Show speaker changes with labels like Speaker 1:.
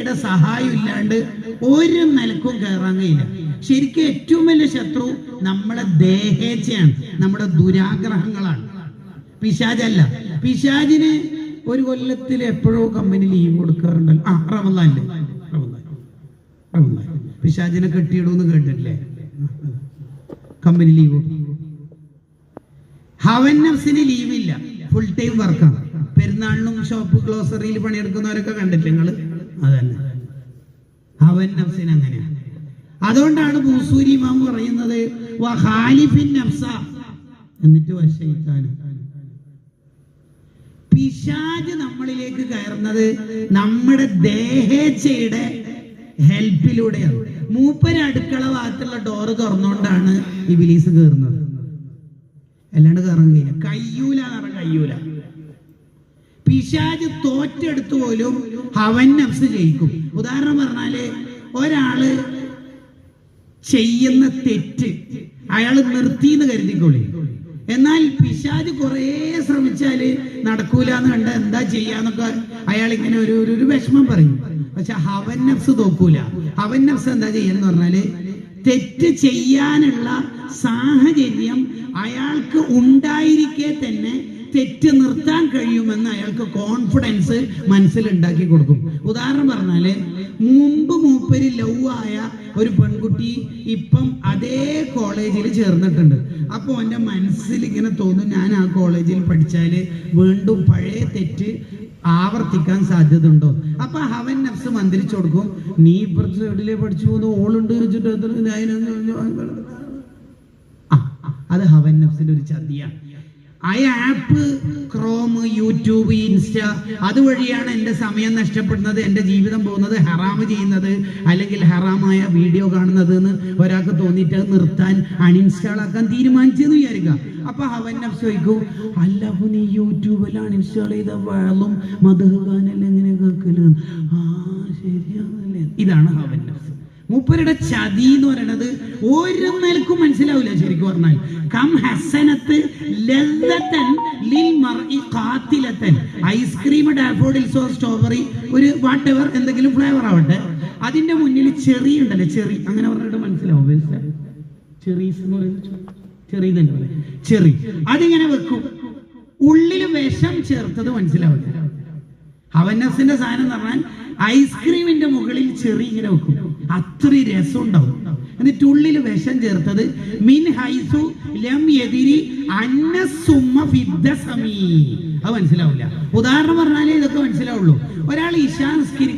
Speaker 1: ശക്തിയുടെ സഹായം ഇല്ലാണ്ട് ഒരു നിലക്കും കയറാൻ കഴിയില്ല. ശരിക്കും ഏറ്റവും വലിയ ശത്രു നമ്മുടെ ദേഹേച്ഛയാണ്, നമ്മുടെ ദുരാഗ്രഹങ്ങളാണ്, പിശാചല്ല. പിശാചിന് ഒരു കൊല്ലത്തിൽ എപ്പോഴോ കമ്പനി ലീവ് കൊടുക്കാറുണ്ടല്ലോ. റമദാനില് പിശാചിനെ കെട്ടിയിടുമെന്ന് കേട്ടിട്ടില്ലേ? Company leave. ഹവൻ നഫ്സിന് ലീവില്ല, ഫുൾ ടൈം വർക്കാണ്. പെരുന്നാളിനും ഷോപ്പ് ഗ്ലോസറിയിൽ പണിയെടുക്കുന്നവരൊക്കെ കണ്ടിട്ടില്ല നിങ്ങൾ? അതന്നെ ഹവൻ നഫ്സിന് അങ്ങനെയാണ്. അതുകൊണ്ടാണ് ബൂസൂരി ഇമാം പറയുന്നത് വഖാലിഫിൻ നഫ്സ, എന്നിട്ട് വശയിത്താനും. പിശാച് നമ്മളിലേക്ക് കയറുന്നത് നമ്മുടെ ദേഹേച്ഛയുടെ ഹെൽപ്പിലൂടെയാണ്. മൂപ്പര് അടുക്കള ഭാഗത്തുള്ള ഡോറ് തുറന്നുകൊണ്ടാണ് ഇബ്ലീസ് കയറുന്നത്, അല്ലാണ്ട് കയറാൻ കഴിയൂല. പിശാച് തോറ്റെടുത്ത് പോലും ഹവൻ നഫ്സ് ജയിക്കും. ഉദാഹരണം പറഞ്ഞാല് ഒരാള് ചെയ്യുന്ന തെറ്റ് അയാൾ നിർത്തിന്ന് കരുതിക്കൊള്ളി, എന്നാൽ പിശാച് കുറെ ശ്രമിച്ചാല് നടക്കൂല എന്ന് കണ്ട എന്താ ചെയ്യാന്നൊക്കെ അയാൾ ഇങ്ങനെ ഒരു വിഷമം പറയും. പക്ഷെ ഹവൻ നഫ്സ് തോക്കൂല. ഹവൻ നഫ്സ് എന്താ ചെയ്യാന്ന് പറഞ്ഞാല് തെറ്റ് ചെയ്യാനുള്ള സാഹചര്യം അയാൾക്ക് ഉണ്ടായിരിക്കെ തന്നെ തെറ്റ് നിർത്താൻ കഴിയുമെന്ന് അയാൾക്ക് കോൺഫിഡൻസ് മനസ്സിലുണ്ടാക്കി കൊടുക്കും. ഉദാഹരണം പറഞ്ഞാല് മുമ്പ് മൂപ്പര് ലവ് ആയ ഒരു പെൺകുട്ടി ഇപ്പം അതേ കോളേജിൽ ചേർന്നിട്ടുണ്ട്. അപ്പൊ എന്റെ മനസ്സിൽ ഇങ്ങനെ തോന്നും, ഞാൻ ആ കോളേജിൽ പഠിച്ചാല് വീണ്ടും പഴയ തെറ്റ് ആവർത്തിക്കാൻ സാധ്യത ഉണ്ടോ? അപ്പൊ ഹവൻ നഫ്സ് മന്ത്രിച്ചു കൊടുക്കും, നീ ഇപ്പുറത്തെ സൈഡിലെ പഠിച്ചു പോകുന്ന ഓളുണ്ട് വെച്ചിട്ട് അത് ഹവൻ നഫ്സിന്റെ ഒരു ചതിയാണ്. ആ ആപ്പ് ക്രോം, യൂട്യൂബ്, ഇൻസ്റ്റ അതുവഴിയാണ് എൻ്റെ സമയം നഷ്ടപ്പെടുന്നത്, എൻ്റെ ജീവിതം പോകുന്നത്, ഹറാമ് ചെയ്യുന്നത് അല്ലെങ്കിൽ ഹറാമായ വീഡിയോ കാണുന്നത് എന്ന് ഒരാൾക്ക് തോന്നിയിട്ട് നിർത്താൻ അൺഇൻസ്റ്റാൾ ആക്കാൻ തീരുമാനിച്ചെന്ന് വിചാരിക്കുക. അപ്പൊ ഹവൻ നഫ്സ് ചോദിക്കും, അല്ല നീ യൂട്യൂബിൽ അൺഇൻസ്റ്റാൾ ചെയ്ത വാളും മധുഗാനെല്ലാം എങ്ങനെ കേൾക്കല്? ശരിയാണല്ലേ? ഇതാണ് ഹവൻ നഫ്സ്. മൂപ്പരുടെ ചതി എന്ന് പറയുന്നത് ഒരു നിലക്കും മനസ്സിലാവില്ല. ശരിക്കും പറഞ്ഞാൽ കം ഹസനത്ത് ലല്ലതൻ ലിൽ മർഇ ഖാതിലതൻ. ഐസ്ക്രീം, ഡാഫോഡിൽസോ സ്ട്രോബെറി, ഒരു വാട്ട് എവർ എന്തെങ്കിലും ഫ്ലേവർ ആവട്ടെ, അതിന്റെ മുന്നിൽ ചെറി ഉണ്ടല്ലോ, ചെറി അങ്ങനെ പറഞ്ഞിട്ട് മനസ്സിലാവും. ചെറീസ് എന്ന് പറയുന്നത് ചെറി തന്നെ, ചെറി അതിങ്ങനെ വെക്കും, ഉള്ളിൽ വിഷം ചേർത്തത് മനസ്സിലാവില്ല. ഹവൻ നഫ്സിന്റെ സാധനം എന്ന് പറഞ്ഞാൽ ഐസ്ക്രീമിന്റെ മുകളിൽ ചെറി ഇങ്ങനെ വെക്കും, അത്രയും രസം ഉണ്ടാവും. എന്നിട്ട് ഉള്ളിൽ വിഷം ചേർത്തത് മിൻ ഹൈസു ലം യദിരി അന്നസുമ്മ ഫിദ്ദസമി. അത് മനസ്സിലാവില്ല. ഉദാഹരണം പറഞ്ഞാലേ ഇതൊക്കെ മനസ്സിലാവുള്ളൂ. ഒരാൾ ഇശാ നിസ്കരിക്കും